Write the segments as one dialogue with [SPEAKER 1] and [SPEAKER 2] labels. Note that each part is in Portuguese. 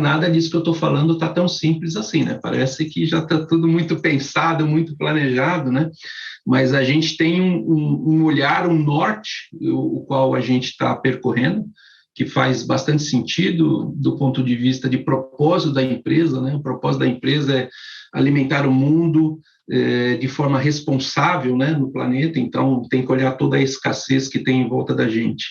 [SPEAKER 1] nada disso que eu estou falando está tão simples assim, né? Parece que já está tudo muito pensado, muito planejado, né? Mas a gente tem um olhar, um norte, o qual a gente está percorrendo, que faz bastante sentido do ponto de vista de propósito da empresa, né? O propósito da empresa é alimentar o mundo de forma responsável, né, no planeta, então tem que olhar toda a escassez que tem em volta da gente.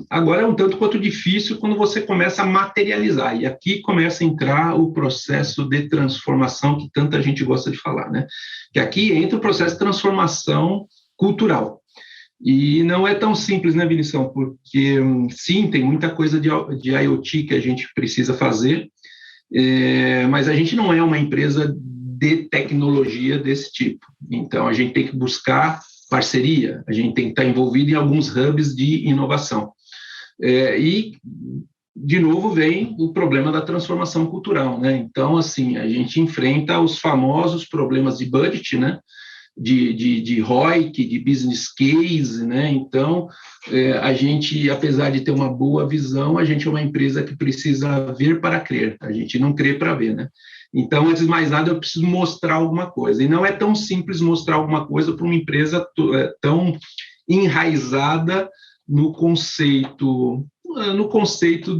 [SPEAKER 1] Agora é um tanto quanto difícil quando você começa a materializar, e aqui começa a entrar o processo de transformação que tanta gente gosta de falar, né? Que aqui entra o processo de transformação cultural. E não é tão simples, né, Vinição? Porque, sim, tem muita coisa de IoT que a gente precisa fazer, mas a gente não é uma empresa de tecnologia desse tipo. Então, a gente tem que buscar parceria, a gente tem que estar envolvido em alguns hubs de inovação. E, de novo, vem o problema da transformação cultural, né? Então, assim, a gente enfrenta os famosos problemas de budget, né? De ROIC, de business case, né? Então, a gente, apesar de ter uma boa visão, a gente é uma empresa que precisa ver para crer, a gente não crê para ver, né? Então, antes de mais nada, eu preciso mostrar alguma coisa, e não é tão simples mostrar alguma coisa para uma empresa tão enraizada no conceito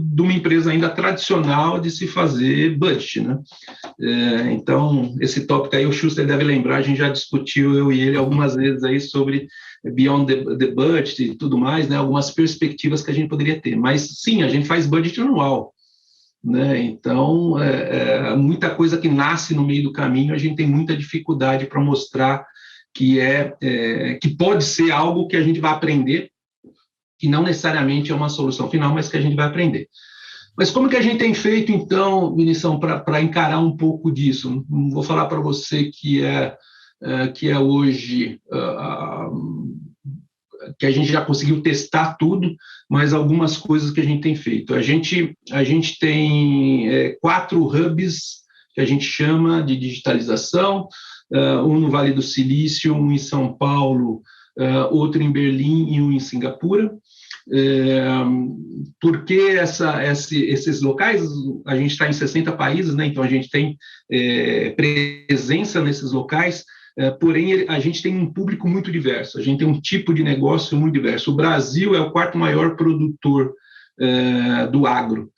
[SPEAKER 1] de uma empresa ainda tradicional de se fazer budget, né? Então, esse tópico aí, o Schuster deve lembrar, a gente já discutiu, eu e ele, algumas vezes aí sobre beyond the budget e tudo mais, né? Algumas perspectivas que a gente poderia ter. Mas, sim, a gente faz budget anual, né? Então, muita coisa que nasce no meio do caminho, a gente tem muita dificuldade para mostrar que pode ser algo que a gente vai aprender, que não necessariamente é uma solução final, mas que a gente vai aprender. Mas como que a gente tem feito, então, Vinição, para encarar um pouco disso? Não vou falar para você que é hoje, que a gente já conseguiu testar tudo, mas algumas coisas que a gente tem feito. A gente tem 4 hubs que a gente chama de digitalização, um no Vale do Silício, um em São Paulo, outro em Berlim e um em Singapura. Porque esses locais, a gente está em 60 países, né? Então a gente tem presença nesses locais, porém a gente tem um público muito diverso, a gente tem um tipo de negócio muito diverso. O Brasil é o 4º maior produtor do agro,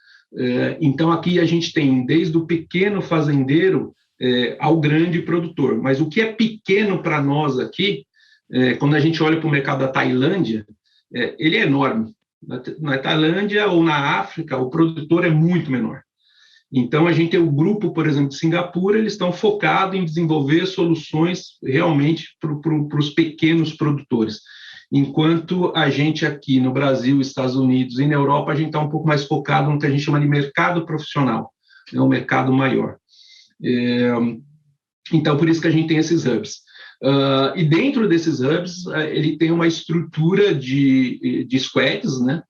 [SPEAKER 1] então aqui a gente tem desde o pequeno fazendeiro ao grande produtor, mas o que é pequeno para nós aqui, quando a gente olha para o mercado da Tailândia, ele é enorme. Na Tailândia ou na África, o produtor é muito menor. Então, a gente tem o grupo, por exemplo, de Singapura, eles estão focados em desenvolver soluções realmente para os pequenos produtores. Enquanto a gente aqui no Brasil, Estados Unidos e na Europa, a gente está um pouco mais focado no que a gente chama de mercado profissional, um mercado maior. Então, por isso que a gente tem esses hubs. E dentro desses hubs, ele tem uma estrutura de squads, né?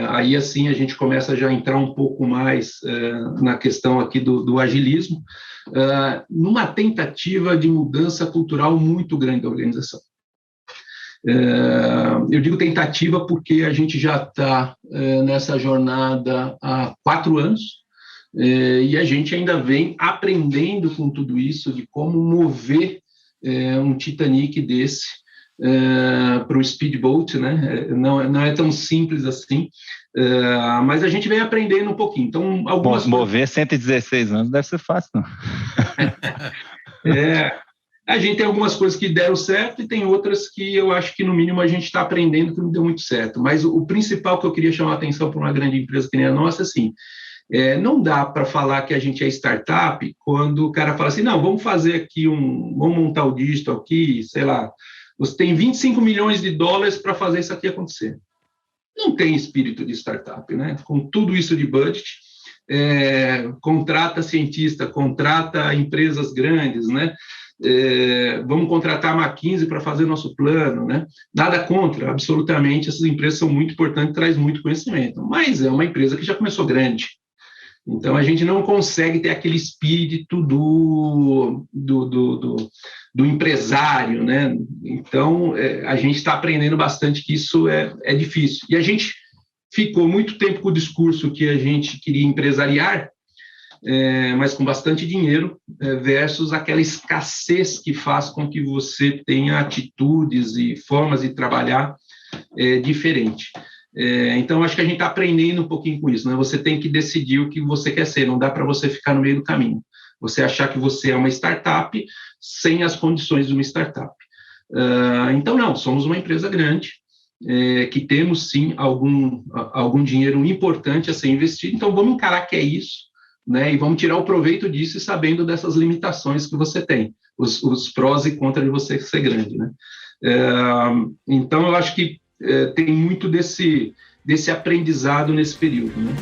[SPEAKER 1] Aí, assim, a gente começa já a entrar um pouco mais na questão aqui do agilismo, numa tentativa de mudança cultural muito grande da organização. Eu digo tentativa porque a gente já está nessa jornada há 4 anos, e a gente ainda vem aprendendo com tudo isso, de como mover um Titanic desse para o speedboat, né? Não é tão simples assim, mas a gente vem aprendendo um pouquinho. Então, algumas
[SPEAKER 2] mover 116 anos deve ser fácil, não?
[SPEAKER 1] A gente tem algumas coisas que deram certo e tem outras que eu acho que, no mínimo, a gente está aprendendo que não deu muito certo. Mas o principal que eu queria chamar a atenção para uma grande empresa que nem a nossa, assim, não dá para falar que a gente é startup quando o cara fala assim, não, vamos fazer aqui vamos montar o digital aqui, sei lá, você tem 25 milhões de dólares para fazer isso aqui acontecer. Não tem espírito de startup, né? Com tudo isso de budget, contrata cientista, contrata empresas grandes, né? Vamos contratar a McKinsey para fazer nosso plano, né? Nada contra, absolutamente, essas empresas são muito importantes, traz muito conhecimento, mas é uma empresa que já começou grande. Então, a gente não consegue ter aquele espírito do empresário, né? Então, a gente está aprendendo bastante que isso é difícil. E a gente ficou muito tempo com o discurso que a gente queria empresariar, mas com bastante dinheiro, versus aquela escassez que faz com que você tenha atitudes e formas de trabalhar diferente. Então, acho que a gente está aprendendo um pouquinho com isso, né? Você tem que decidir o que você quer ser, não dá para você ficar no meio do caminho. Você achar que você é uma startup sem as condições de uma startup. Então, não, somos uma empresa grande, que temos, sim, algum dinheiro importante a ser investido, então vamos encarar que é isso, né, e vamos tirar o proveito disso e sabendo dessas limitações que você tem, os prós e contras de você ser grande, né. Então, eu acho que tem muito desse aprendizado nesse período, né.